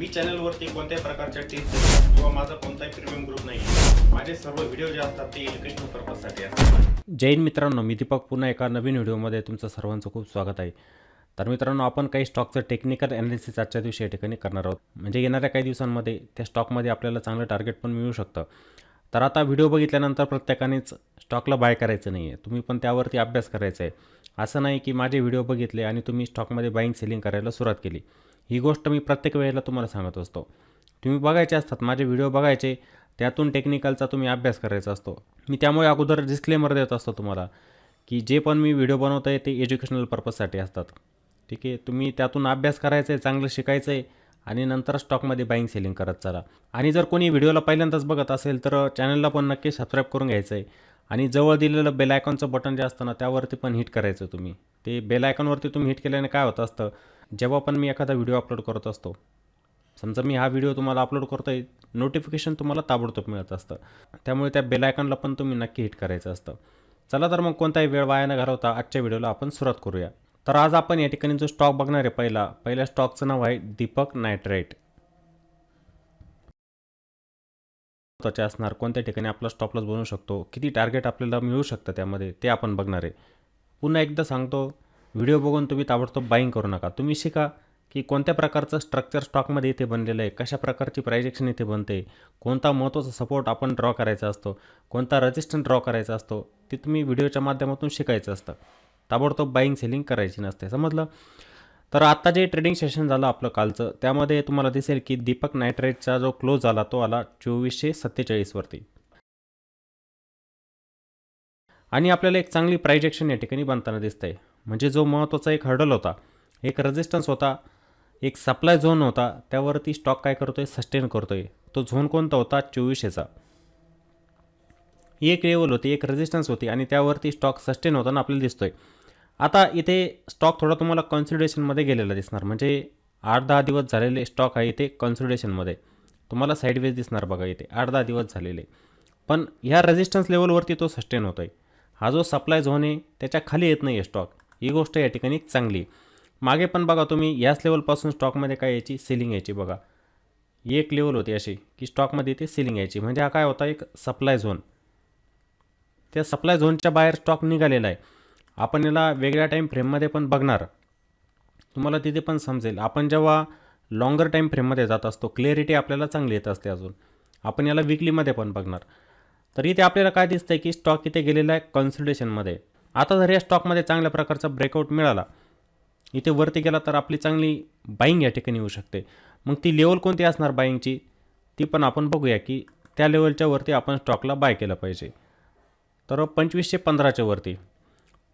मी चॅनलवरती कोणत्याही प्रकारच्या टिप्स किंवा माझा कोणताही प्रीमियम ग्रुप नाही आहे. माझे सर्व व्हिडिओ जे असतात ते एज्युकेशनल पर्पजसाठी असतात. जय हिंद मित्रांनो, मी दीपक पुन्हा एका नवीन व्हिडिओमध्ये तुमचं सर्वांचं खूप स्वागत आहे. तर मित्रांनो, आपण काही स्टॉकचं टेक्निकल ॲनालिसिस आजच्या दिवशी या ठिकाणी करणार आहोत. म्हणजे येणाऱ्या काही दिवसांमध्ये त्या स्टॉकमध्ये आपल्याला चांगलं टार्गेट पण मिळू शकतं. तर आता व्हिडिओ बघितल्यानंतर प्रत्येकानेच स्टॉकला बाय करायचं नाही आहे, तुम्ही पण त्यावरती अभ्यास करायचा आहे. असं नाही की माझे व्हिडिओ बघितले आणि तुम्ही स्टॉकमध्ये बाईंग सेलिंग करायला सुरुवात केली. ही गोष्ट मी प्रत्येक वेळेला तुम्हाला सांगत असतो. तुम्ही बघायचे असतात, माझे व्हिडिओ बघायचे, त्यातून टेक्निकलचा तुम्ही अभ्यास करायचा असतो. मी त्यामुळे अगोदर डिस्क्लेमर देत असतो तुम्हाला की जे पण मी व्हिडिओ बनवतो आहे ते एज्युकेशनल पर्पजसाठी असतात. ठीक आहे, तुम्ही त्यातून अभ्यास करायचा आहे, चांगलं शिकायचं आहे आणि नंतर स्टॉकमध्ये बाईंग सेलिंग करत चला. आणि जर कोणी व्हिडिओला पहिल्यांदाच बघत असेल तर चॅनलला पण नक्की सबस्क्राईब करून घ्यायचं आहे आणि जवळ दिलेलं बेल आयकॉनचं बटन जे असतं ना त्यावरती पण हिट करायचं. तुम्ही ते बेल आयकॉनवरती तुम्ही हिट केल्याने काय होतं असतं, जेव्हा पण मी एखादा व्हिडिओ अपलोड करत असतो, समजा मी हा व्हिडिओ तुम्हाला अपलोड करतो आहे, नोटिफिकेशन तुम्हाला ताबडतोब मिळत असतं. त्यामुळे त्या बेल आयकॉनला पण तुम्ही नक्की हिट करायचं असतं. चला तर मग कोणताही वेळ वाया न घालवता आजच्या व्हिडिओला आपण सुरुवात करूया. तर आज आपण या ठिकाणी जो स्टॉक बघणार आहे, पहिल्या स्टॉकचं नाव आहे दीपक नायट्राइट. त्याचे असणार, कोणत्या ठिकाणी आपला स्टॉप लॉस बनवू शकतो, किती टार्गेट आपल्याला मिळू शकतं त्यामध्ये, ते आपण बघणार आहे. पुन्हा एकदा सांगतो, व्हिडिओ बघून तुम्ही ताबडतोब बाईंग करू नका. तुम्ही शिका की कोणत्या प्रकारचं स्ट्रक्चर स्टॉकमध्ये इथे बनलेलं आहे, कशा प्रकारची प्राइजेक्शन इथे बनते, कोणता महत्त्वाचा सपोर्ट आपण ड्रॉ करायचा असतो, कोणता रेजिस्टन्स ड्रॉ करायचा असतो, ते तुम्ही व्हिडिओच्या माध्यमातून शिकायचं असतं. ताबडतोब बाईंग सेलिंग करायची नसते, समजलं. तर आत्ता जे ट्रेडिंग सेशन झालं आपलं कालचं, त्यामध्ये तुम्हाला दिसेल की दीपक नायट्राइटचा जो क्लोज झाला तो आला 2447 वरती. आणि आपल्याला एक चांगली प्राइजेक्शन या ठिकाणी बनताना दिसतंय. म्हणजे जो महत्त्वाचा एक हर्डल होता, एक रेजिस्टन्स होता, एक सप्लाय झोन होता, त्यावरती स्टॉक काय करतोय, सस्टेन करतोय. तो झोन कोणता होता, 2400चा. ही एक लेवल होती, एक रेजिस्टन्स होती आणि त्यावरती स्टॉक सस्टेन होताना आपल्याला दिसतोय. आता इथे स्टॉक थोडा तुम्हाला कन्सोलिडेशनमध्ये गेलेला दिसणार. म्हणजे 8-10 दिवस झालेले स्टॉक आहे इथे कन्सोलिडेशनमध्ये. तुम्हाला साईडवेज दिसणार बघा, इथे 8-10 दिवस झालेले. पण ह्या रेजिस्टन्स लेवलवरती तो सस्टेन होतोय. हा जो सप्लाय झोन आहे त्याच्या खाली येत नाही आहे स्टॉक. ही गोष्ट या ठिकाणी चांगली. मागे पण बघा तुम्ही, याच लेवलपासून स्टॉकमध्ये काय यायची, सेलिंग यायची बघा. ही एक लेवल होती अशी की स्टॉकमध्ये इथे सेलिंग यायची. म्हणजे हा काय होता, एक सप्लाय झोन. त्या सप्लाय झोनच्या बाहेर स्टॉक निघालेला आहे. आपण याला वेगळ्या टाईम फ्रेममध्ये पण बघणार, तुम्हाला तिथे पण समजेल. आपण जेव्हा लॉंगर टाईम फ्रेममध्ये जात असतो, क्लिअरिटी आपल्याला चांगली येत असते. अजून आपण याला विकलीमध्ये पण बघणार. तर इथे आपल्याला काय दिसतंय की स्टॉक इथे गेलेला आहे कन्सोलिडेशनमध्ये. आता जर या स्टॉकमध्ये चांगल्या प्रकारचा ब्रेकआउट मिळाला, इथे वरती गेला, तर आपली चांगली बाईंग या ठिकाणी होऊ शकते. मग ती लेवल कोणती असणार बाईंगची, ती पण आपण बघूया की त्या लेवलच्या वरती आपण स्टॉकला बाय केलं पाहिजे. तर 2515च्या वरती,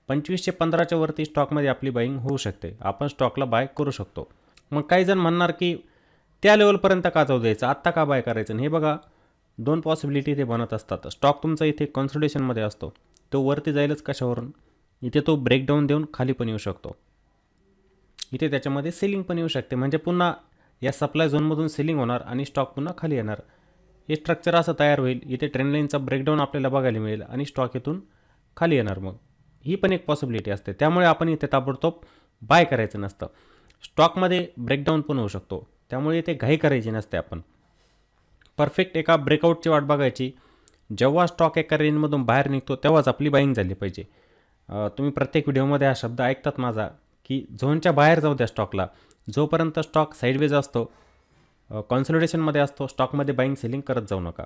2515च्या वरती स्टॉकमध्ये आपली बाईंग होऊ शकते. आपण स्टॉकला बाय करू शकतो. मग काही जण म्हणणार की त्या लेवलपर्यंत का जाऊ द्यायचं, आत्ता का बाय करायचं. हे बघा, दोन पॉसिबिलिटी ते बनत असतात. स्टॉक तुमचा इथे कन्सोलिडेशनमध्ये असतो, तो वरती जाईलच कशावरून, इथे तो ब्रेकडाऊन देऊन खाली पण येऊ शकतो. इथे त्याच्यामध्ये सेलिंग पण येऊ शकते. म्हणजे पुन्हा या सप्लाय झोनमधून सेलिंग होणार आणि स्टॉक पुन्हा खाली येणार. हे स्ट्रक्चर असं तयार होईल. इथे ट्रेंडलाईनचा ब्रेकडाऊन आपल्याला बघायला मिळेल आणि स्टॉक इथून खाली येणार. मग ही पण एक पॉसिबिलिटी असते. त्यामुळे आपण इथे ताबडतोब बाय करायचं नसतं. स्टॉकमध्ये ब्रेकडाऊन पण होऊ शकतो, त्यामुळे इथे घाई करायची नसते. आपण परफेक्ट एका ब्रेकआउटची वाट बघायची. जेव्हा स्टॉक एका रेंजमधून बाहेर निघतो तेव्हाच आपली बाईंग झाली पाहिजे. तुम्ही प्रत्येक व्हिडिओमध्ये हा शब्द ऐकतात माझा की झोनच्या बाहेर जाऊ द्या स्टॉकला. जोपर्यंत स्टॉक साईडवेज असतो, कन्सोलिडेशनमध्ये असतो, स्टॉकमध्ये बाईंग सेलिंग करत जाऊ नका.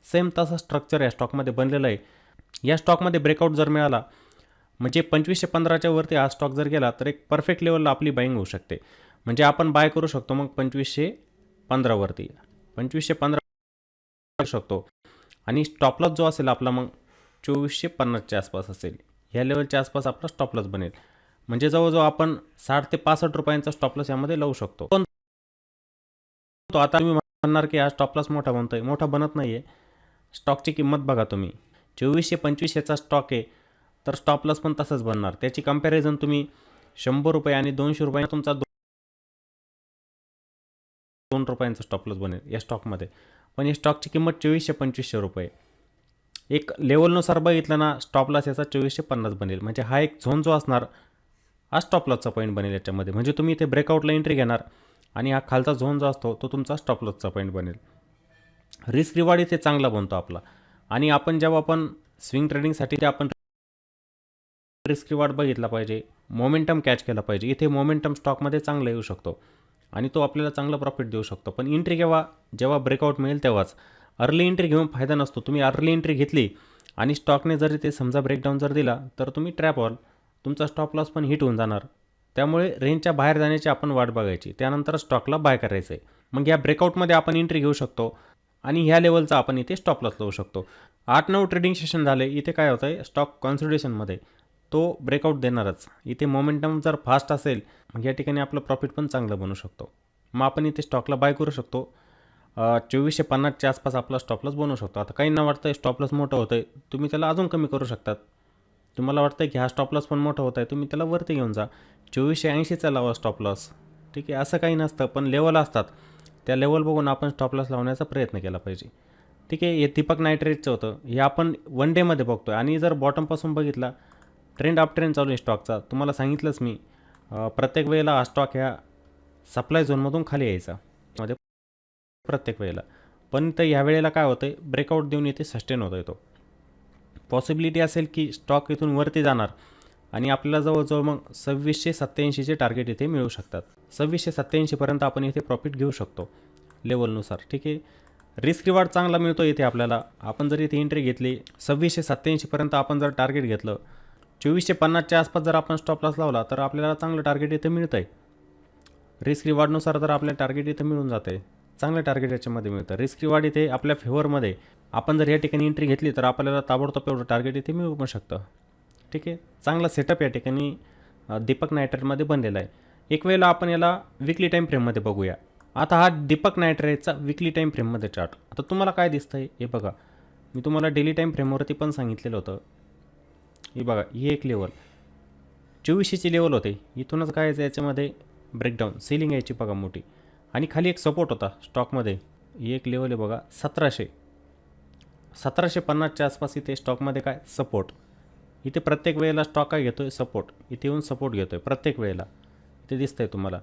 सेम तसं स्ट्रक्चर या स्टॉकमध्ये बनलेलं आहे. या स्टॉकमध्ये ब्रेकआउट जर मिळाला, म्हणजे 2515च्या वरती हा स्टॉक जर गेला, तर एक परफेक्ट लेवलला आपली बाईंग होऊ शकते. म्हणजे आपण बाय करू शकतो मग 2515 वरती, 2515 करू शकतो. आणि स्टॉपलॉस जो असेल आपला मग 2450च्या आसपास असेल. ह्या लेवलच्या आसपास आपला स्टॉपलॉस बनेल. म्हणजे जवळजवळ आपण 60 ते 65 रुपयांचा स्टॉपलॉस यामध्ये लावू शकतो. पण तो आता तुम्ही म्हणणार की हा स्टॉपलॉस मोठा बनतोय. मोठा बनत नाही आहे. स्टॉकची किंमत बघा तुम्ही, 2425 याचा स्टॉक आहे, तर स्टॉपलॉस पण तसंच बनणार. त्याची कंपॅरिझन तुम्ही 100 रुपये आणि 200 रुपये, तुमचा 2 रुपयांचा स्टॉपलॉस बनेल या स्टॉकमध्ये. पण या स्टॉकची किंमत 2400-2500 रुपये. एक लेवलनुसार बघितलं ना, स्टॉपलॉस याचा 2450 बनेल. म्हणजे हा एक झोन जो असणार, हा स्टॉपलॉसचा पॉईंट बनेल याच्यामध्ये. म्हणजे तुम्ही इथे ब्रेकआउटला एंट्री घेणार, आणि हा खालचा झोन जो असतो तो तुमचा स्टॉप लॉसचा पॉईंट बनेल. रिस्क रिवॉर्ड इथे चांगला बनतो आपला. आणि आपण जेव्हा आपण स्विंग ट्रेडिंगसाठी ते आपण रिस्क रिवॉर्ड बघितला पाहिजे, मोमेंटम कॅच केला पाहिजे. इथे मोमेंटम स्टॉकमध्ये चांगला येऊ शकतो आणि तो आपल्याला चांगलं प्रॉफिट देऊ शकतो. पण एंट्री जेव्हा ब्रेकआउट मिळेल तेव्हाच. अर्ली एंट्री घेऊन फायदा नसतो. तुम्ही अर्ली एंट्री घेतली आणि स्टॉकने जरी ते समजा ब्रेकडाऊन जर दिला तर तुम्ही ट्रॅप व्हाल, तुमचा स्टॉप लॉस पण हिट होऊन जाणार. त्यामुळे रेंजच्या बाहेर जाण्याची आपण वाट बघायची, त्यानंतर स्टॉकला बाय करायचं आहे. मग या ब्रेकआउटमध्ये आपण एंट्री घेऊ शकतो आणि ह्या लेवलचा आपण इथे स्टॉप लॉस लावू शकतो. 8-9 ट्रेडिंग सेशन झाले, इथे काय होतं आहे स्टॉक कॉन्सोलिडेशनमध्ये तो ब्रेकआउट देणारच. इथे मोमेंटम जर फास्ट असेल मग या ठिकाणी आपलं प्रॉफिट पण चांगलं बनू शकतो. मग आपण इथे स्टॉकला बाय करू शकतो. 2450च्या आसपास आपला स्टॉप लॉस बनवू शकतो. आता काहींना वाटतं स्टॉप लॉस मोठं होतं आहे, तुम्ही त्याला अजून कमी करू शकतात. तुम्हाला वाटतं की हा स्टॉप लॉस पण मोठा होत आहे, तुम्ही त्याला वरती घेऊन जा, 2480चा लावा स्टॉप लॉस. ठीक आहे, असं काही नसतं. पण लेवल असतात, त्या लेवल बघून आपण स्टॉप लॉस लावण्याचा प्रयत्न केला पाहिजे. ठीक आहे, हे दीपक नायट्रेटचं होतं. हे आपण वन डेमध्ये बघतो आहे. आणि जर बॉटमपासून बघितला, ट्रेंड अप ट्रेंड चालू आहे स्टॉकचा. तुम्हाला सांगितलंच मी, प्रत्येक वेळेला हा स्टॉक ह्या सप्लाय झोनमधून खाली यायचा मध्ये प्रत्येक वेळेला. पण तर ह्या वेळेला काय होतं आहे, ब्रेकआउट देऊन इथे सस्टेन होतो आहे. तो पॉसिबिलिटी असेल की स्टॉक इथून वरती जाणार आणि आपल्याला जवळजवळ मग 2687चे टार्गेट इथे मिळू शकतात. 2687पर्यंत आपण इथे प्रॉफिट घेऊ शकतो लेवलनुसार. ठीक आहे, रिस्क रिवॉर्ड चांगला मिळतो इथे आपल्याला. आपण जर इथे एंट्री घेतली 2687पर्यंत आपण जर टार्गेट घेतलं, 2450च्या आसपास जर आपण स्टॉप लॉस लावला तर आपल्याला चांगलं टार्गेट इथे मिळतं आहे. रिस्क रिवॉर्डनुसार तर आपल्या टार्गेट इथे मिळून जातं आहे, चांगलं टार्गेट याच्यामध्ये मिळतं. रिस्क रिवॉर्ड इथे आपल्या फेवरमध्ये आपण जर या ठिकाणी एंट्री घेतली तर आपल्याला ताबडतोब एवढं टार्गेट इथे मिळू पण शकतं. ठीक आहे, चांगला सेटअप या ठिकाणी दीपक नायट्रेटमध्ये बनलेला आहे. एक वेळेला आपण याला विकली टाईम फ्रेममध्ये बघूया. आता हा दीपक नायट्रेटचा विकली टाईम फ्रेममध्ये चार्ट. आता तुम्हाला काय दिसतं आहे हे बघा, मी तुम्हाला डेली टाईम फ्रेमवरती पण सांगितलेलं होतं. हे बघा, ही एक लेवल 2400ची लेवल होते. इथूनच काय यायचं याच्यामध्ये ब्रेकडाऊन सेलिंग यायची बघा मोठी. आणि खाली एक सपोर्ट होता स्टॉकमध्ये. ही एक लेवल आहे बघा 1750च्या आसपास इथे स्टॉकमध्ये काय सपोर्ट. इथे प्रत्येक वेळेला स्टॉक काय घेतो आहे सपोर्ट, इथे येऊन सपोर्ट घेतो आहे प्रत्येक वेळेला. इथे दिसतं आहे तुम्हाला.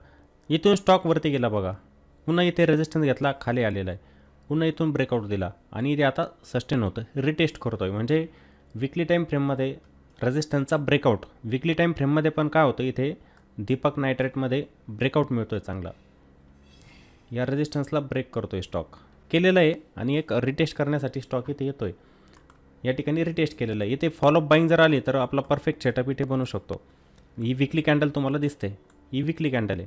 इथून स्टॉक वरती गेला बघा, पुन्हा इथे रेजिस्टन्स घेतला, खाली आलेला आहे, पुन्हा इथून ब्रेकआउट दिला आणि इथे आता सस्टेन होतं, रिटेस्ट करतो आहे. म्हणजे विकली टाईम फ्रेममध्ये रेजिस्टन्सचा ब्रेकआउट. विकली टाईम फ्रेममध्ये पण काय होतं, इथे दीपक नायट्रेटमध्ये ब्रेकआउट मिळतो आहे चांगला. या रेजिस्टन्सला ब्रेक करतो आहे स्टॉक, केलेलं आहे. आणि एक रिटेस्ट करण्यासाठी स्टॉक इथे येतो आहे. या ठिकाणी रिटेस्ट केलेलं आहे. इथे फॉलोअप बाईंग जर आली तर आपला परफेक्ट सेटअप इथे बनू शकतो. ही विकली कॅन्डल तुम्हाला दिसते, ही विकली कॅन्डल आहे.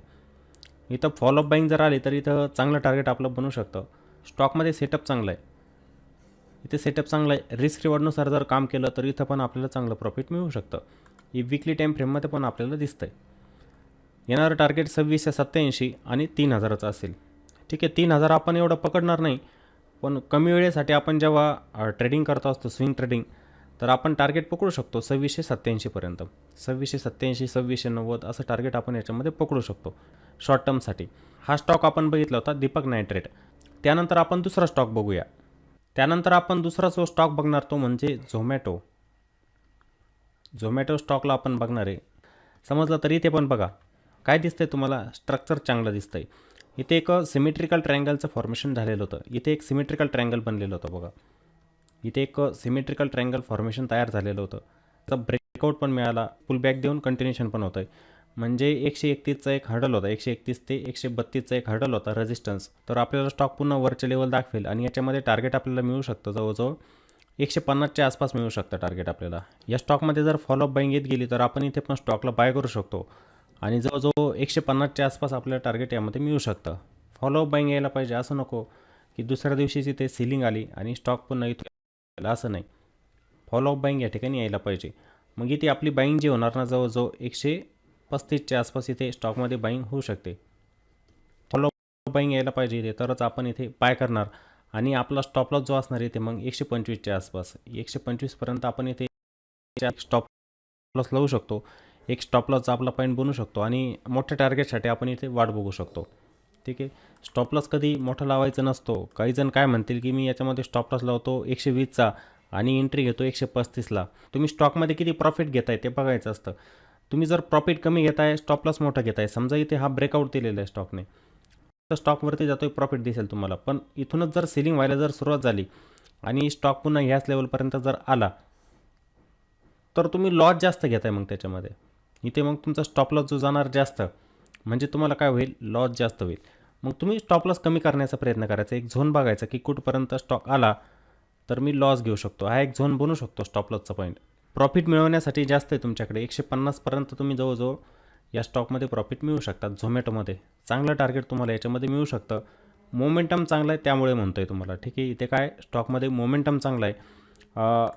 इथं फॉलोअप बाईंग जर आली तर इथं चांगलं टार्गेट आपलं बनू शकतं. स्टॉकमध्ये सेटअप चांगला आहे, इथे सेटअप चांगला आहे. रिस्क रिवॉर्डनुसार जर काम केलं तर इथं पण आपल्याला चांगलं प्रॉफिट मिळू शकतं. ही विकली टाईम फ्रेममध्ये पण आपल्याला दिसतं आहे. येणारं टार्गेट 2687 आणि 3000चं असेल. ठीक आहे, 3000 आपण एवढं पकडणार नाही, पण कमी वेळेसाठी आपण जेव्हा ट्रेडिंग करत असतो स्विंग ट्रेडिंग, तर आपण टार्गेट पकडू शकतो 2687पर्यंत. 2687 2690 असं टार्गेट आपण याच्यामध्ये पकडू शकतो शॉर्ट टर्मसाठी. हा स्टॉक आपण बघितला होता दीपक नायट्रेट. त्यानंतर आपण दुसरा स्टॉक बघूया. त्यानंतर आपण दुसरा जो स्टॉक बघणार तो म्हणजे झोमॅटो. झोमॅटो स्टॉकला आपण बघणार आहे. समजलं तर इथे पण बघा काय दिसतंय तुम्हाला, स्ट्रक्चर चांगलं दिसतंय. इथे एक सिमेट्रिकल ट्रायंगलचं फॉर्मेशन झालेलं होतं. इथे एक सिमेट्रिकल ट्रायंगल बनलेलं होतं बघा. इथे एक सिमेट्रिकल ट्रायंगल फॉर्मेशन तयार झालेलं होतं. त्याचा ब्रेकआउट पण मिळाला, पुल बॅक देऊन कंटिन्युएशन पण होतं आहे. म्हणजे 131चा एक हर्डल होता, 131 ते 132चा एक हर्डल होता रेजिस्टन्स. तर आपल्याला स्टॉक पुन्हा वरचे लेवल दाखवेल आणि याच्यामध्ये टार्गेट आपल्याला मिळू शकतं, जवळजवळ 150च्या आसपास मिळू शकतं टार्गेट आपल्याला. या स्टॉकमध्ये जर फॉलोअप बाईंग येत गेली तर आपण इथे पण स्टॉकला बाय करू शकतो आणि जवळजवळ 150च्या आसपास आपल्याला टार्गेट यामध्ये मिळू शकतं. फॉलोअप बाईंग यायला पाहिजे, असं नको की दुसऱ्या दिवशीची ते सिलिंग आली आणि स्टॉक पुन्हा इथं, असं नाही. फॉलोअप बाईंग या ठिकाणी यायला पाहिजे. मग इथे आपली बाईंग जी होणार ना, जवळजवळ 135च्या आसपास इथे स्टॉकमध्ये बाईंग होऊ शकते. फॉलोअप बाईंग यायला पाहिजे इथे, तरच आपण इथे बाय करणार. आणि आपला स्टॉप लॉस जो असणार इथे मग 125च्या आसपास, 125पर्यंत आपण इथे स्टॉप लॉस लावू शकतो. एक स्टॉप लॉसचा आपला पॉईंट बनू शकतो आणि मोठ्या टार्गेटसाठी आपण इथे वाट बघू शकतो. ठीक आहे, स्टॉप लॉस कधी मोठा लावायचा नसतो. काही जण काय म्हणतील की मी याच्यामध्ये स्टॉप लॉस लावतो 120चा आणि एंट्री घेतो 135ला. तुम्ही स्टॉकमध्ये किती प्रॉफिट घेताय ते बघायचं असतं. तुम्ही जर प्रॉफिट कमी घेताय, स्टॉप लॉस मोठा घेताय, समजा इथे हा ब्रेकआउट दिलेला आहे स्टॉकने स्टॉकवरती जातोय प्रॉफिट दिसेल तुम्हाला. पण इथूनच जर सेलिंग व्हायला जर सुरुवात झाली आणि स्टॉक पुन्हा ह्याच लेवलपर्यंत जर आला तर तुम्ही लॉस जास्त घेताय मग त्याच्यामध्ये. इथे मग तुमचा स्टॉप लॉस जो जाणार जास्त, म्हणजे तुम्हाला काय होईल, लॉस जास्त होईल. मग तुम्ही स्टॉप लॉस कमी करण्याचा प्रयत्न करायचा. एक झोन बघायचा की कुठपर्यंत स्टॉक आला तर मी लॉस घेऊ शकतो. हा एक झोन बनू शकतो स्टॉप लॉसचा पॉईंट. प्रॉफिट मिळवण्यासाठी जास्त आहे तुमच्याकडे. 150 पर्यंत तुम्ही जवळजवळ या स्टॉकमध्ये प्रॉफिट मिळू शकतात. झोमॅटोमध्ये चांगलं टार्गेट तुम्हाला याच्यामध्ये मिळू शकतं. मोमेंटम चांगला आहे त्यामुळे म्हणतोय तुम्हाला. ठीक आहे, इथे काय स्टॉकमध्ये मोमेंटम चांगला आहे.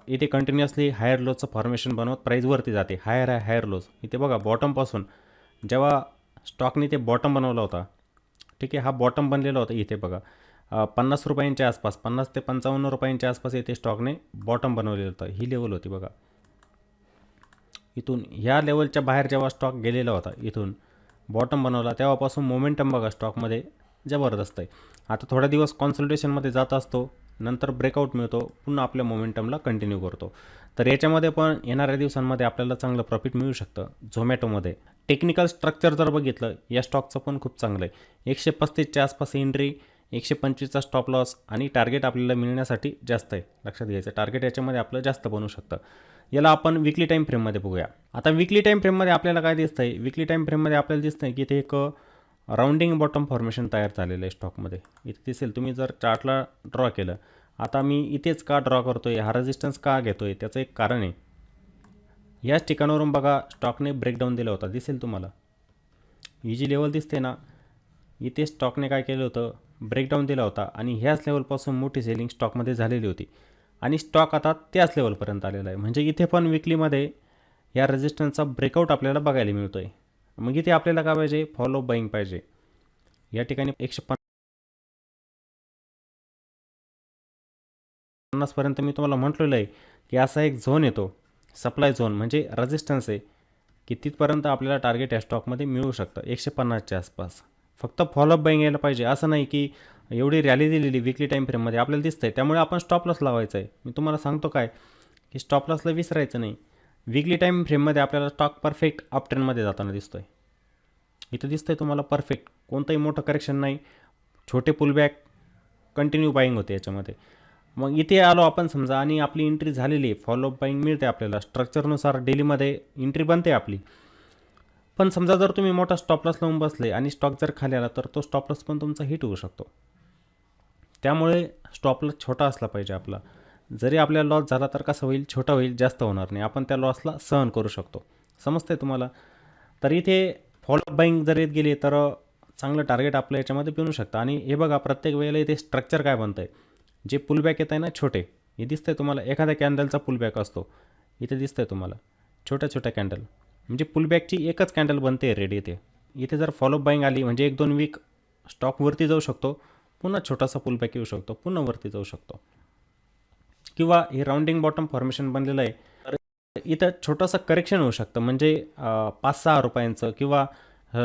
इथे कंटिन्युअसली हायर लोचं फॉर्मेशन बनवत प्राईजवरती जाते. हायर लोज इथे बघा, बॉटमपासून जेव्हा स्टॉकने ते बॉटम बनवला होता, ठीक आहे, हा बॉटम बनलेला होता इथे बघा. 50 रुपयांच्या आसपास, 50 ते 55 रुपयांच्या आसपास इथे स्टॉकने बॉटम बनवलेलं होतं. ही लेवल होती बघा. इथून ह्या लेवलच्या बाहेर जेव्हा स्टॉक गेलेला होता, इथून बॉटम बनवला तेव्हापासून मोमेंटम बघा स्टॉकमध्ये जबरदस्त आहे. आता थोडा दिवस कॉन्सल्टेशनमध्ये जात असतो, नंतर ब्रेकआउट मिळतो, पुन्हा आपल्या मोमेंटमला कंटिन्यू करतो. तर याच्यामध्ये पण येणाऱ्या दिवसांमध्ये आपल्याला चांगलं प्रॉफिट मिळू शकतं. झोमॅटोमध्ये टेक्निकल स्ट्रक्चर जर बघितलं या स्टॉकचं पण खूप चांगलं आहे. 135च्या आसपास एंट्री, 125चा स्टॉप लॉस आणि टार्गेट आपल्याला मिळण्यासाठी जास्त आहे. लक्षात घ्यायचं, टार्गेट याच्यामध्ये आपलं जास्त बनू शकतं. याला आपण विकली टाईम फ्रेममध्ये बघूया. आता विकली टाईम फ्रेममध्ये आपल्याला काय दिसतं आहे, विकली टाईम फ्रेममध्ये आपल्याला दिसतं आहे की इथे एक राऊंडिंग बॉटम फॉर्मेशन तयार झालेलं आहे स्टॉकमध्ये. इथे दिसेल, तुम्ही जर चार्टला ड्रॉ केलं. आता मी इथेच का ड्रॉ करतो आहे, हा रेजिस्टन्स का घेतो आहे, त्याचं एक कारण आहे. याच ठिकाणावरून बघा स्टॉकने ब्रेकडाऊन दिला होता, दिसेल तुम्हाला. ही जी लेवल दिसते ना, इथे स्टॉकने काय केलं होतं, ब्रेकडाऊन दिला होता आणि ह्याच लेवलपासून मोठी सेलिंग स्टॉकमध्ये झालेली होती आणि स्टॉक आता त्याच लेवलपर्यंत आलेला आहे. म्हणजे इथे पण विकलीमध्ये या रेजिस्टन्सचा ब्रेकआउट आपल्याला बघायला मिळतो आहे. मग इथे आपल्याला काय पाहिजे, फॉलो बाईंग पाहिजे. या ठिकाणी 150 पर्यंत मी तुम्हाला म्हटलेलं आहे की असा एक झोन येतो, सप्लाय झोन म्हणजे रेजिस्टन्स आहे, की तिथपर्यंत आपल्याला टार्गेट या स्टॉकमध्ये मिळू शकतं 150च्या आसपास. फक्त फॉलोअप बाईंग यायला पाहिजे. असं नाही की एवढी रॅली दिलेली विकली टाईम फ्रेममध्ये आपल्याला दिसतं आहे त्यामुळे आपण स्टॉप लॉस लावायचं आहे. मी तुम्हाला सांगतो काय की स्टॉप लॉसला विसरायचं नाही. विकली टाईम फ्रेममध्ये आपल्याला स्टॉक परफेक्ट अप ट्रेंडमध्ये जाताना दिसतो आहे. इथं दिसतं आहे तुम्हाला परफेक्ट, कोणतंही मोठं करेक्शन नाही, छोटे पुलबॅक, कंटिन्यू बाईंग होते याच्यामध्ये. मग इथे आलो आपण समजा आणि आपली एंट्री झालेली आहे, फॉलोअप बाईंग मिळते आपल्याला. स्ट्रक्चरनुसार डेलीमध्ये एंट्री बनते आपली. पण समजा जर तुम्ही मोठा स्टॉप लॉस लावून बसले आणि स्टॉक जर खाली आला तर तो स्टॉप लॉस पण तुमचा हिट होऊ शकतो. त्यामुळे स्टॉप लॉस छोटा असला पाहिजे आपला. जरी आपल्याला लॉस झाला तर कसं होईल, छोटा होईल, जास्त होणार नाही. आपण त्या लॉसला सहन करू शकतो. समजते तुम्हाला. तर इथे फॉलोअप बाईंग जर येत गेली तर चांगलं टार्गेट आपलं याच्यामध्ये बनू शकतं. आणि हे बघा, प्रत्येक वेळेला इथे स्ट्रक्चर काय बनतं आहे, जे पुलबॅक येत आहे ना छोटे, हे दिसतं आहे तुम्हाला. एखाद्या कॅन्डलचा पुलबॅक असतो, इथे दिसतं आहे तुम्हाला छोट्या छोट्या कॅन्डल, म्हणजे पुलबॅकची एकच कॅन्डल बनते रेड इथे. इथे जर फॉलोअप बाईंग आली म्हणजे 1-2 वीक स्टॉकवरती जाऊ शकतो, पुन्हा छोटासा पुलबॅक येऊ शकतो, पुन्हा वरती जाऊ शकतो. किंवा हे राऊंडिंग बॉटम फॉर्मेशन बनलेलं आहे, तर इथं छोटंसं करेक्शन होऊ शकतं. म्हणजे 5-6 रुपयांचं किंवा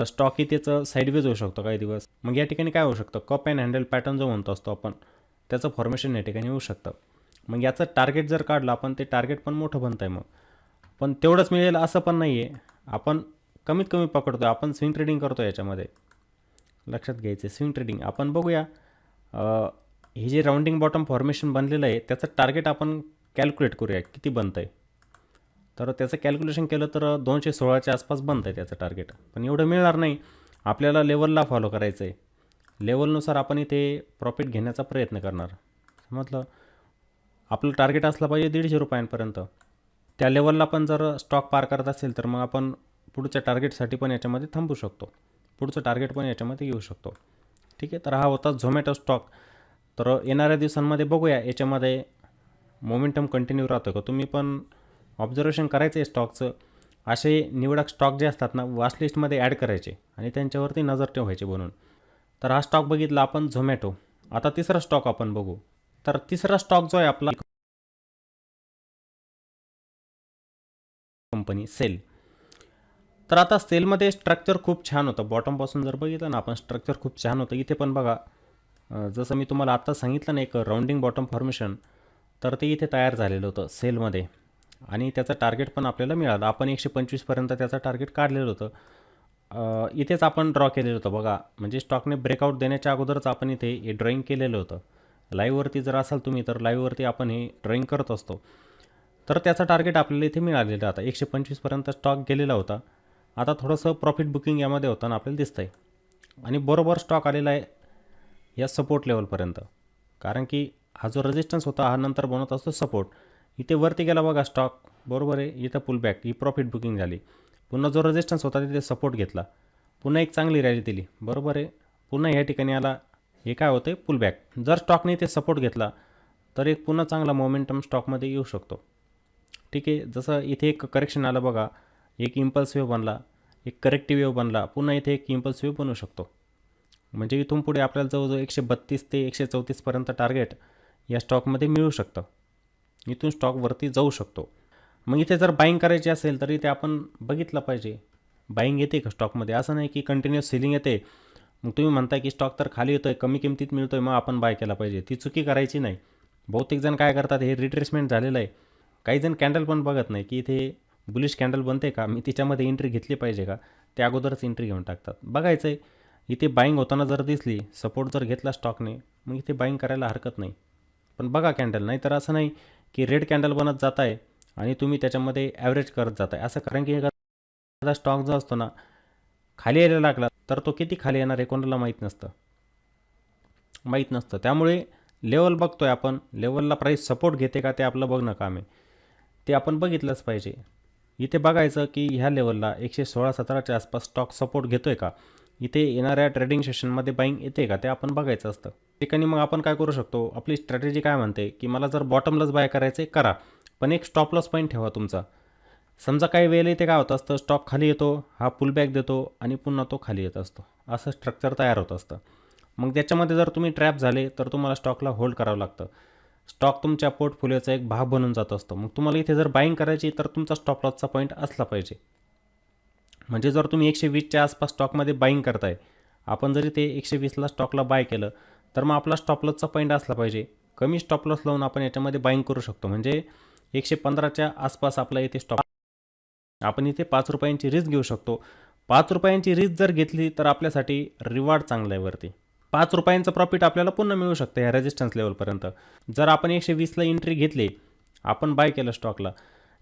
स्टॉक इथेचं साईडवेज होऊ शकतो काही दिवस. मग या ठिकाणी काय होऊ शकतं, कप अँड हँडल पॅटर्न जो म्हणतो असतो आपण, त्याचं फॉर्मेशन या ठिकाणी होऊ शकतं. मग याचं टार्गेट जर काढलं आपण, ते टार्गेट पण मोठं बनतं आहे. मग पण तेवढंच मिळेल असं पण नाही आहे. आपण कमीत कमी पकडतो आहे, आपण स्विंग ट्रेडिंग करतो याच्यामध्ये. लक्षात घ्यायचं, स्विंग ट्रेडिंग आपण बघूया. हे जे राऊंडिंग बॉटम फॉर्मेशन बनलेलं आहे त्याचं टार्गेट आपण कॅल्क्युलेट करूया किती बनतं आहे. तर त्याचं कॅल्क्युलेशन केलं तर 216च्या आसपास बनतं आहे त्याचं टार्गेट. पण एवढं मिळणार नाही, आपल्याला लेवलला फॉलो करायचं आहे. लेवलनुसार आपण इथे प्रॉफिट घेण्याचा प्रयत्न करणार. समजलं. आपलं टार्गेट असलं पाहिजे 150 रुपयांपर्यंत. त्या लेवलला पण जर स्टॉक पार करत असेल तर मग आपण पुढच्या टार्गेटसाठी पण याच्यामध्ये थांबू शकतो, पुढचं टार्गेट पण याच्यामध्ये घेऊ शकतो. ठीक आहे. तर हा होता झोमॅटो स्टॉक. तर येणाऱ्या दिवसांमध्ये बघूया याच्यामध्ये मोमेंटम कंटिन्यू राहतो का. तुम्ही पण ऑब्झर्वेशन करायचं आहे स्टॉकचं. असे निवडक स्टॉक जे असतात ना, वॉचलिस्टमध्ये ॲड करायचे आणि त्यांच्यावरती नजर ठेवायची बनून. तर हा स्टॉक बघितला आपण झोमॅटो. आता तिसरा स्टॉक आपण बघू. तर तिसरा स्टॉक जो आहे आपला कंपनी सेल. तर आता सेलमध्ये स्ट्रक्चर खूप छान होतं. बॉटमपासून जर बघितलं ना आपण, स्ट्रक्चर खूप छान होतं. इथे पण बघा, जसं मी तुम्हाला आत्ता सांगितलं ना एक राऊंडिंग बॉटम फॉर्मेशन, तर ते इथे तयार झालेलं होतं सेलमध्ये आणि त्याचं टार्गेट पण आपल्याला मिळालं. आपण 125 पर्यंत त्याचं टार्गेट काढलेलं होतं. इथेच आपण ड्रॉ केलेलं होतं बघा, म्हणजे स्टॉकने ब्रेकआउट देण्याच्या अगोदरच आपण इथे हे ड्रॉईंग केलेलं होतं. लाईव्हवरती जर असाल तुम्ही तर लाईव्हवरती आपण हे ड्रॉईंग करत असतो. तर त्याचं टार्गेट आपल्याला इथे मिळालेलं आता 125पर्यंत स्टॉक गेलेला होता. आता थोडंसं प्रॉफिट बुकिंग यामध्ये होताना आपल्याला दिसतं आहे आणि बरोबर स्टॉक आलेला आहे या सपोर्ट लेवलपर्यंत. कारण की हा जो रेजिस्टन्स होता हा नंतर बनवत असतो सपोर्ट. इथे वरती गेला बघा स्टॉक, बरोबर आहे, इथं पुलबॅक, ही प्रॉफिट बुकिंग झाली. पुन्हा जो रेजिस्टन्स होता तिथे सपोर्ट घेतला, पुन्हा एक चांगली रॅली दिली, बरोबर आहे, पुन्हा या ठिकाणी आला, हे काय होतं पुलबॅक. जर स्टॉकने इथे सपोर्ट घेतला तर एक पुन्हा चांगला मोमेंटम स्टॉकमध्ये येऊ शकतो. ठीक आहे, जसं इथे एक करेक्शन आलं बघा, एक इम्पल्स वेव्ह बनला, एक करेक्टिव्ह वेव्ह बनला, पुन्हा इथे एक इम्पल्स वेव्ह बनू शकतो. म्हणजे इथून पुढे आपल्याला जवळजवळ 132 ते 134पर्यंत टार्गेट या स्टॉकमध्ये मिळू शकतं. इथून स्टॉकवरती जाऊ शकतो. मग इथे जर बाईंग करायची असेल तर इथे आपण बघितलं पाहिजे बाईंग येते का स्टॉकमध्ये. असं नाही की कंटिन्युअस सेलिंग येते, मग तुम्ही म्हणताय की स्टॉक तर खाली येतोय, कमी किमतीत मिळतोय, मग आपण बाय केला पाहिजे. ती चुकी करायची नाही. बहुतेक जण काय करतात, हे रिट्रेसमेंट झालेलं आहे, काही जण कॅन्डल पण बघत नाही की इथे बुलिश कॅन्डल बनते का, मी तिच्यामध्ये एंट्री घेतली पाहिजे का, त्या अगोदरच एंट्री घेऊन टाकतात. बघायचं आहे इथे बाईंग होताना जर दिसली, सपोर्ट जर घेतला स्टॉकने, मग इथे बाईंग करायला हरकत नाही. पण बघा कॅन्डल, नाही तर असं नाही की रेड कॅन्डल बनत जात आहे आणि तुम्ही त्याच्यामध्ये ॲव्हरेज करत जात आहे. असं कारण की एखादा स्टॉक जो असतो ना खाली यायला लागला तर तो किती खाली येणार आहे कोणाला माहीत नसतं. त्यामुळे लेवल बघतोय आपण, लेवलला प्राईस सपोर्ट घेते का ते आपलं बघणं काम आहे, ते आपण बघितलंच पाहिजे. इथे बघायचं की ह्या लेवलला 116-17च्या आसपास स्टॉक सपोर्ट घेतोय का, इथे येणाऱ्या ट्रेडिंग सेशनमध्ये बाईंग येते का ते आपण बघायचं असतं. ठिकाणी मग आपण काय करू शकतो, आपली स्ट्रॅटेजी काय म्हणते की मला जर बॉटमलाच बाय करायचं आहे करा, पण एक स्टॉप लॉस पॉईंट ठेवा तुमचा. समजा काही वेळेला इथे काय होतं असतं, स्टॉक खाली येतो, हा पुलबॅक देतो आणि पुन्हा तो खाली येत असतो, असं स्ट्रक्चर तयार होत असतं. मग त्याच्यामध्ये जर तुम्ही ट्रॅप झाले तर तुम्हाला स्टॉकला होल्ड करावं लागतं. स्टॉक तुमच्या पोर्टफोलिओचा एक भाग बनून जात असतो. मग तुम्हाला इथे जर बाईंग करायची तर तुमचा स्टॉप लॉसचा पॉईंट असला पाहिजे. म्हणजे जर तुम्ही 120च्या आसपास स्टॉकमध्ये बाईंग करताय, आपण जरी ते 120ला स्टॉकला बाय केलं तर मग आपला स्टॉप लॉसचा पॉईंट असला पाहिजे. कमी स्टॉप लॉस लावून आपण याच्यामध्ये बाईंग करू शकतो. म्हणजे 115च्या आसपास आपला इथे स्टॉप, आपण इथे 5 रुपयांची रिस्क घेऊ शकतो. 5 रुपयांची रिस्क जर घेतली तर आपल्यासाठी रिवॉर्ड चांगला आहे वरती. 5 रुपयांचं प्रॉफिट आपल्याला पुन्हा मिळू शकतं ह्या रेजिस्टन्स लेवलपर्यंत. जर आपण 120ला एंट्री घेतली, आपण बाय केलं स्टॉकला,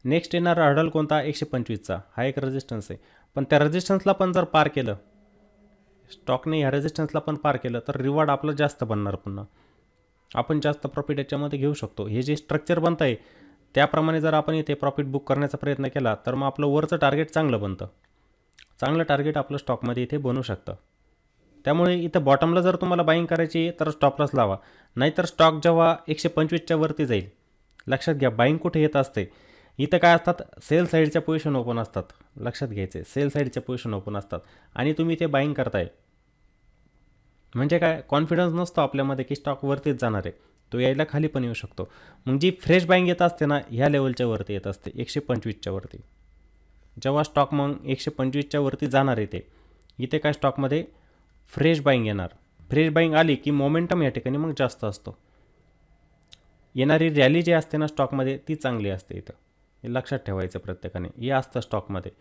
नेक्स्ट येणारा हर्डल कोणता, 125चा, हा एक रेजिस्टन्स आहे. पण त्या रेजिस्टन्सला पण जर पार केलं स्टॉकने, ह्या रेजिस्टन्सला पण पार केलं तर रिवॉर्ड आपलं जास्त बनणार, पुन्हा आपण जास्त प्रॉफिट याच्यामध्ये घेऊ शकतो. हे जे स्ट्रक्चर बनतं आहे त्याप्रमाणे जर आपण इथे प्रॉफिट बुक करण्याचा प्रयत्न केला तर मग आपलं वरचं टार्गेट चांगलं बनतं. चांगलं टार्गेट आपलं स्टॉकमध्ये इथे बनू शकतं. त्यामुळे इथं बॉटमला जर तुम्हाला बाईंग करायची तर स्टॉप लॉस लावा, नाहीतर स्टॉक जेव्हा 125च्या वरती जाईल, लक्षात घ्या बाईंग कुठे येत असते, इथं काय असतात, सेल साईडच्या पोझिशन ओपन असतात. लक्षात घ्यायचे, सेल साईडच्या पोझिशन ओपन असतात आणि तुम्ही इथे बाईंग करताय म्हणजे काय, कॉन्फिडन्स नसतो आपल्यामध्ये की स्टॉक वरतीच जाणार आहे, तो यायला खाली पण येऊ शकतो. मग जी फ्रेश बाईंग येत असते ना, ह्या लेवलच्या वरती येत असते 125च्या वरती. जेव्हा स्टॉक मग 125च्या वरती जाणार आहे ते, इथे काय स्टॉकमध्ये फ्रेश बाईंग येणार. फ्रेश बाईंग आली की मोमेंटम या ठिकाणी मग जास्त असतो. येणारी रॅली जी असते ना स्टॉकमध्ये ती चांगली असते. इथं हे लक्षात ठेवायचं प्रत्येकाने, हे असतं स्टॉकमध्ये,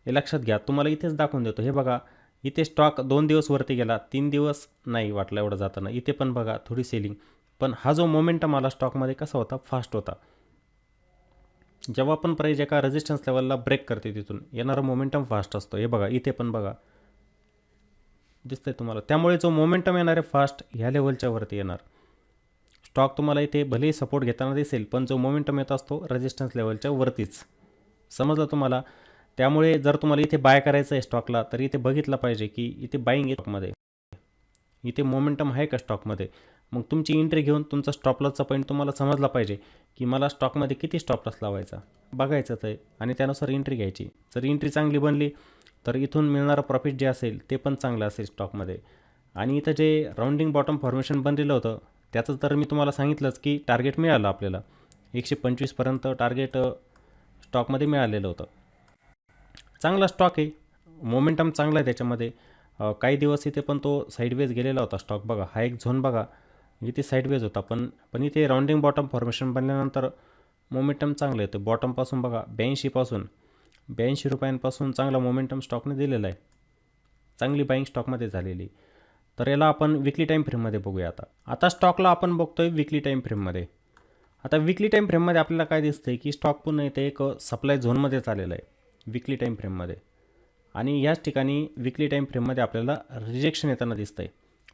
हे लक्षात घ्या. तुम्हाला इथेच दाखवून देतो, हे बघा इथे स्टॉक 2 दिवस वरती गेला, 3 दिवस नाही वाटलं एवढं जाताना, इथे पण बघा थोडी सेलिंग. पण हा जो मोमेंटम आला स्टॉकमध्ये कसा होता, फास्ट होता. जेव्हा पण प्राईज एका रेजिस्टन्स लेवलला ब्रेक करते तिथून येणारा मोमेंटम फास्ट असतो. हे बघा इथे पण बघा दिसतंय तुम्हाला. त्यामुळे जो मोमेंटम येणार आहे फास्ट, ह्या लेवलच्या वरती येणार. स्टॉक तुम्हाला इथे भलेही सपोर्ट घेताना दिसेल, पण जो मोमेंटम येत असतो रेजिस्टन्स लेवलच्या वरतीच. समजलं तुम्हाला. त्यामुळे जर तुम्हाला इथे बाय करायचं आहे स्टॉकला तर इथे बघितलं पाहिजे की इथे बाईंग स्टॉकमध्ये, इथे मोमेंटम आहे का स्टॉकमध्ये. मग तुमची एंट्री घेऊन तुमचा स्टॉप लॉसचा पॉईंट तुम्हाला समजला पाहिजे की मला स्टॉकमध्ये किती स्टॉप लॉस लावायचा, बघायचं ते आणि त्यानुसार एंट्री घ्यायची. जर एंट्री चांगली बनली तर इथून मिळणारं प्रॉफिट जे असेल ते पण चांगलं असेल स्टॉकमध्ये. आणि इथं जे राऊंडिंग बॉटम फॉर्मेशन बनलेलं होतं त्याचं तर मी तुम्हाला सांगितलंच की टार्गेट मिळालं आपल्याला, 125पर्यंत टार्गेट स्टॉकमध्ये मिळालेलं होतं. चांगला स्टॉक आहे, मोमेंटम चांगला आहे त्याच्यामध्ये. काही दिवस इथे पण तो साईडवेज गेलेला होता स्टॉक, बघा हा एक झोन बघा इथे साईडवेज होता, पण इथे राऊंडिंग बॉटम फॉर्मेशन बनल्यानंतर मोमेंटम चांगलं येतं. बॉटमपासून बघा 82 पासून ₹82 चांगला मोमेंटम स्टॉकने दिलेला आहे. चांगली बाईंग स्टॉकमध्ये झालेली. तर याला आपण विकली टाईम फ्रेममध्ये बघूया आता स्टॉकला आपण बघतोय विकली टाईम फ्रेममध्ये. आता विकली टाईम फ्रेममध्ये आपल्याला काय दिसतंय की स्टॉक पुन्हा इथे एक सप्लाय झोनमध्ये चाललेला आहे विकली टाईम फ्रेममध्ये. आणि याच ठिकाणी विकली टाईम फ्रेममध्ये आपल्याला रिजेक्शन येताना दिसतंय.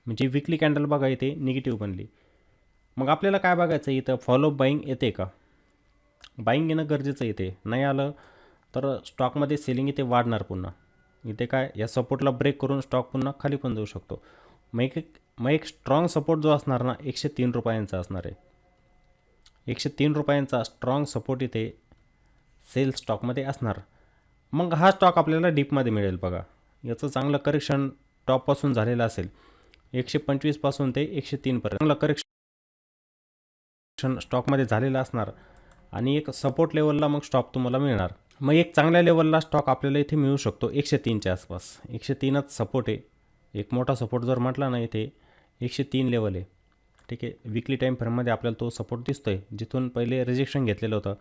म्हणजे विकली कॅन्डल बघा इथे निगेटिव्ह बनली. मग आपल्याला काय बघायचं आहे इथं फॉलोअप बाईंग येते का. बाईंग येणं गरजेचं येते. नाही आलं तर स्टॉकमध्ये सेलिंग इथे वाढणार पुन्हा. इथे काय या सपोर्टला ब्रेक करून स्टॉक पुन्हा खाली पण जाऊ शकतो. मग एक स्ट्रॉंग सपोर्ट जो असणार ना ₹103 असणार आहे. ₹103 स्ट्रॉंग सपोर्ट इथे सेल स्टॉकमध्ये असणार. मग हा स्टॉक आपल्याला डीपमध्ये मिळेल बघा. याचं चांगलं करेक्शन टॉपपासून झालेलं असेल 125 पासून ते 103 पर्यंत चांगलं करेक्शन स्टॉकमध्ये झालेलं असणार. आणि एक सपोर्ट लेवलला मग स्टॉप तुम्हाला मिळणार. मग एक चांगल्या लेवलला स्टॉक आपल्याला इथे मिळू शकतो 103च्या आसपास. 103च सपोर्ट आहे. एक मोठा सपोर्ट जर म्हटला ना इथे 103 लेवल आहे. ठीक आहे. विकली टाईम फ्रेममध्ये आपल्याला तो सपोर्ट दिसतो आहे जिथून पहिले रिजेक्शन घेतलेलं होतं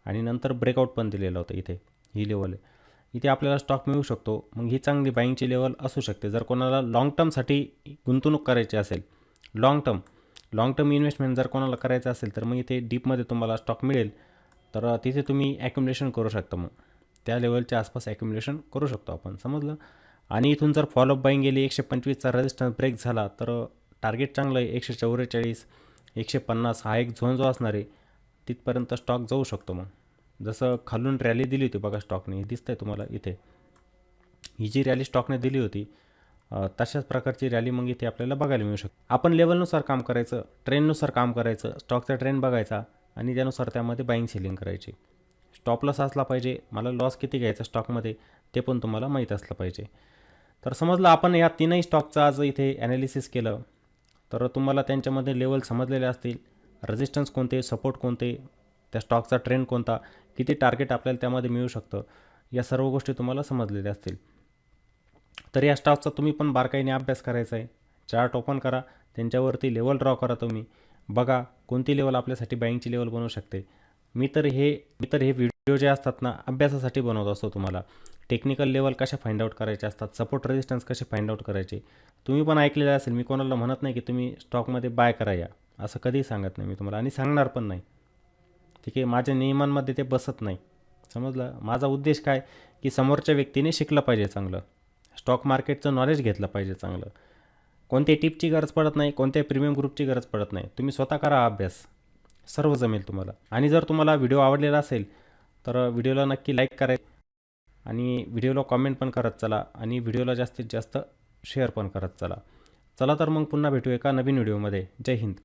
आणि नंतर ब्रेकआउट पण दिलेलं होतं. इथे ही लेवल आहे. इथे आपल्याला स्टॉक मिळू शकतो. मग ही चांगली बाईंगची लेवल असू शकते. जर कोणाला लाँग टर्मसाठी गुंतवणूक करायची असेल लाँग टर्म इन्व्हेस्टमेंट जर कोणाला करायचं असेल तर मग इथे डीपमध्ये तुम्हाला स्टॉक मिळेल. तर तिथे तुम्ही ॲक्युमुलेशन करू शकता. मग त्या लेवलच्या आसपास ॲक्युमुलेशन करू शकतो आपण. समजलं. आणि इथून जर फॉलोअप बाईंग गेली 125चा रेजिस्टन्स ब्रेक झाला तर टार्गेट चांगलं आहे 144 150 हा एक झोन जो असणार आहे तिथपर्यंत स्टॉक जाऊ शकतो. मग जसं खालून रॅली दिली होती बघा स्टॉकने दिसतंय तुम्हाला इथे ही जी रॅली स्टॉकने दिली होती तशाच प्रकारची रॅली मग इथे आपल्याला बघायला मिळू शकते. आपण लेवलनुसार काम करायचं ट्रेंडनुसार काम करायचं स्टॉकचा ट्रेंड बघायचा आणि त्यानुसार त्यामध्ये बाईंग सेलिंग करायची. स्टॉप लॉस असला पाहिजे. मला लॉस किती घ्यायचा स्टॉकमध्ये ते पण तुम्हाला माहीत असलं पाहिजे. तर समजलं आपण या तीनही स्टॉकचं आज इथे ॲनालिसिस केलं तर तुम्हाला त्यांच्यामध्ये लेवल समजलेले असतील. रेजिस्टन्स कोणते सपोर्ट कोणते त्या स्टॉकचा ट्रेंड कोणता किती टार्गेट आपल्याला त्यामध्ये मिळू शकतं या सर्व गोष्टी तुम्हाला समजलेल्या असतील. तर या स्टॉकचा तुम्ही पण बारकाईने अभ्यास करायचा आहे. चार्ट ओपन करा त्यांच्यावरती लेवल ड्रॉ करा तुम्ही. बघा कोणती लेवल आपल्यासाठी बाईंगची लेवल बनवू शकते. मी तर हे व्हिडिओ जे असतात ना अभ्यासासाठी बनवत असतो तुम्हाला. टेक्निकल लेवल कशा फाइंड आउट करायचे असतात सपोर्ट रेजिस्टन्स कसे फाइंड आउट करायचे तुम्ही पण ऐकलेलं असेल. मी कोणाला म्हणत नाही की तुम्ही स्टॉकमध्ये बाय करा या असं कधीही सांगत नाही मी तुम्हाला आणि सांगणार पण नाही. ठीक आहे. माझ्या नियमांमध्ये ते बसत नाही. समजलं. माझा उद्देश काय की समोरच्या व्यक्तीने शिकलं पाहिजे चांगलं स्टॉक मार्केटचं नॉलेज घेतलं पाहिजे चांगलं. कोणत्याही टिपची गरज पडत नाही कोणत्याही प्रीमियम ग्रुपची गरज पडत नाही. तुम्ही स्वतः करा अभ्यास सर्व जमेल तुम्हाला. आणि जर तुम्हाला व्हिडिओ आवडलेला असेल तर व्हिडिओला नक्की लाईक करा आणि व्हिडिओला कॉमेंट पण करत चला आणि व्हिडिओला जास्तीत जास्त शेअर पण करत चला. चला तर मग पुन्हा भेटू एका नवीन व्हिडिओमध्ये. जय हिंद.